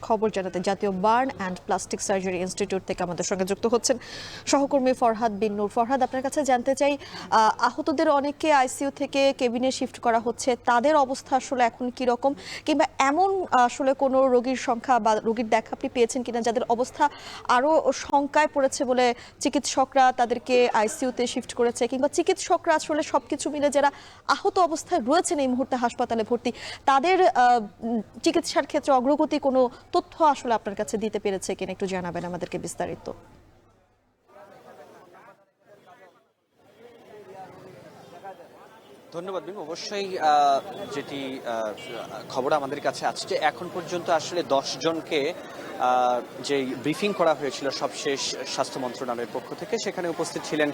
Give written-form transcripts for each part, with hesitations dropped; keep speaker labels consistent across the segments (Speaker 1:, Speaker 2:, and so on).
Speaker 1: খবর জানাতে জাতীয় burn and plastic surgery institute থেকে আমাদের সঙ্গে যুক্ত হচ্ছেন সহকর্মী ফরহাদ বিন নূর। ফরহাদ, আপনার কাছে জানতে চাই, আহতদের অনেককে আইসিইউ থেকে কেবিনে শিফট করা হচ্ছে, তাদের অবস্থা আসলে এখন কি রকম, কিংবা এমন আসলে কোনো রোগীর সংখ্যা বা রোগীর দেখা আপনি পেয়েছেন কিনা যাদের অবস্থা আরো শঙ্কায় পড়েছে বলে চিকিৎসকরা তাদেরকে আইসিইউতে শিফট করেছে, কিংবা চিকিৎসকরা আসলে সবকিছু মিলে যারা আহত অবস্থায় রয়েছেন এই মুহূর্তে হাসপাতালে ভর্তি, তাদের চিকিৎসার ক্ষেত্রে অগ্রগতি কোনো তথ্য আসলে আপনার কাছে দিতে পেরেছে কিনা একটু জানাবেন আমাদেরকে বিস্তারিত।
Speaker 2: ধন্যবাদ বিম। অবশ্যই যেটি খবর আমাদের কাছে আছে যে এখন পর্যন্ত আসলে 10 জনকে যে ব্রিফিং করা হয়েছিল সবশেষ স্বাস্থ্য মন্ত্রণালয়ের পক্ষ থেকে, সেখানে উপস্থিত ছিলেন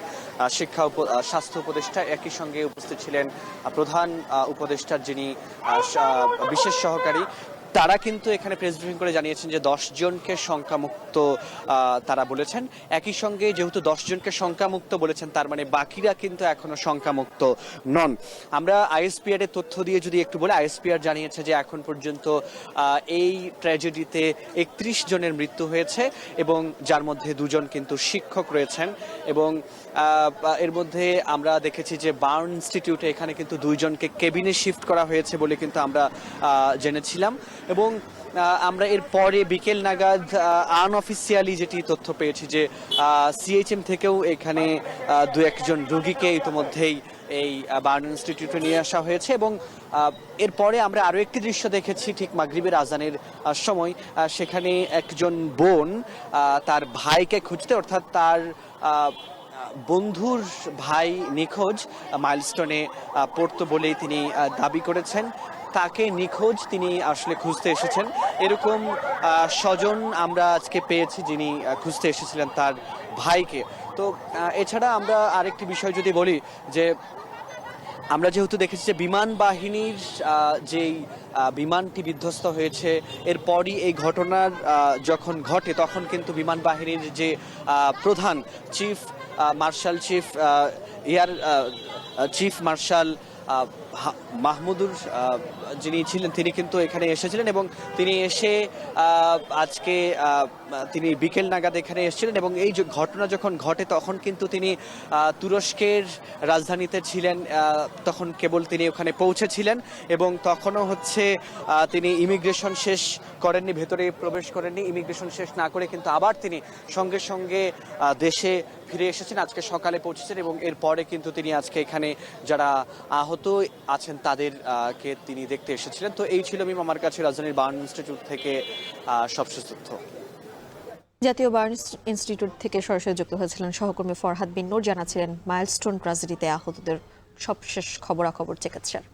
Speaker 2: স্বাস্থ্য উপদেষ্টা, একই সঙ্গে উপস্থিত ছিলেন প্রধান উপদেষ্টার যিনি বিশেষ সহকারী। তারা কিন্তু এখানে প্রেস ব্রিফিং করে জানিয়েছেন যে 10 জনকে শঙ্কামুক্ত তারা বলেছেন। একই সঙ্গে যেহেতু 10 জনকে শঙ্কামুক্ত বলেছেন, তার মানে বাকিরা কিন্তু এখনো শঙ্কামুক্ত নন। আমরা আইএসপিআর এর তথ্য দিয়ে যদি একটু বলি, আইএসপিআর জানিয়েছে যে এখন পর্যন্ত এই ট্র্যাজেডিতে 31 জনের মৃত্যু হয়েছে এবং যার মধ্যে 2 জন কিন্তু শিক্ষক রয়েছেন। এবং এর মধ্যে আমরা দেখেছি যে বার্ন ইনস্টিটিউটে এখানে কিন্তু 2 জনকে কেবিনে শিফট করা হয়েছে বলে কিন্তু আমরা জেনেছিলাম। এবং আমরা এর পরে বিকেল নাগাদ আনঅফিসিয়ালি যেটি তথ্য পেয়েছি যে সিএইচএম থেকেও এখানে 2-1 জন রোগীকে ইতিমধ্যেই এই বার্ন ইনস্টিটিউটে নিয়ে আসা হয়েছে। এবং এরপরে আমরা আরও একটি দৃশ্য দেখেছি ঠিক মাগরিবের আজানের সময়, সেখানে একজন বোন তার ভাইকে খুঁজতে, অর্থাৎ তার বন্ধুর ভাই নিখোঁজ, মাইলস্টোনে পড়তো বলেই তিনি দাবি করেছেন, তাকে নিখোঁজ তিনি আসলে খুঁজতে এসেছেন। এরকম স্বজন আমরা আজকে পেয়েছি যিনি খুঁজতে এসেছিলেন তার ভাইকে। তো এছাড়া আমরা আরেকটি বিষয় যদি বলি যে আমরা যেহেতু দেখেছি যে বিমান বাহিনীর যেই বিমানটি বিধ্বস্ত হয়েছে, এরপরই এই ঘটনার যখন ঘটে তখন কিন্তু বিমান বাহিনীর যে প্রধান চিফ মার্শাল মাহমুদুর যিনি ছিলেন, তিনি কিন্তু এখানে এসেছিলেন এবং তিনি এসে আজকে তিনি বিকেল নাগাদ এখানে এসেছিলেন। এবং এই যে ঘটনা যখন ঘটে তখন কিন্তু তিনি তুরস্কের রাজধানীতে ছিলেন, তখন কেবল তিনি ওখানে পৌঁছেছিলেন এবং তখনও তিনি ইমিগ্রেশন শেষ করেননি, ভেতরে প্রবেশ করেননি। ইমিগ্রেশন শেষ না করে কিন্তু আবার তিনি সঙ্গে সঙ্গে দেশে ফিরে এসেছেন, আজকে সকালে পৌঁছেছেন। এবং এরপরে কিন্তু তিনি আজকে এখানে যারা আহত আছেন তাদেরকে তিনি দেখতে এসেছিলেন। তো এই ছিল আমার কাছে রাজধানীর বার্ন ইনস্টিটিউট থেকে সবশেষ তথ্য।
Speaker 1: জাতীয় বার্ন ইনস্টিটিউট থেকে সরাসরি যুক্ত হয়েছিলেন সহকর্মী ফরহাদ বিন নূর, জানাচ্ছিলেন মাইলস্টোন ট্র্যাজেডিতে আহতদের সবশেষ খবরাখবর চিকিৎসার।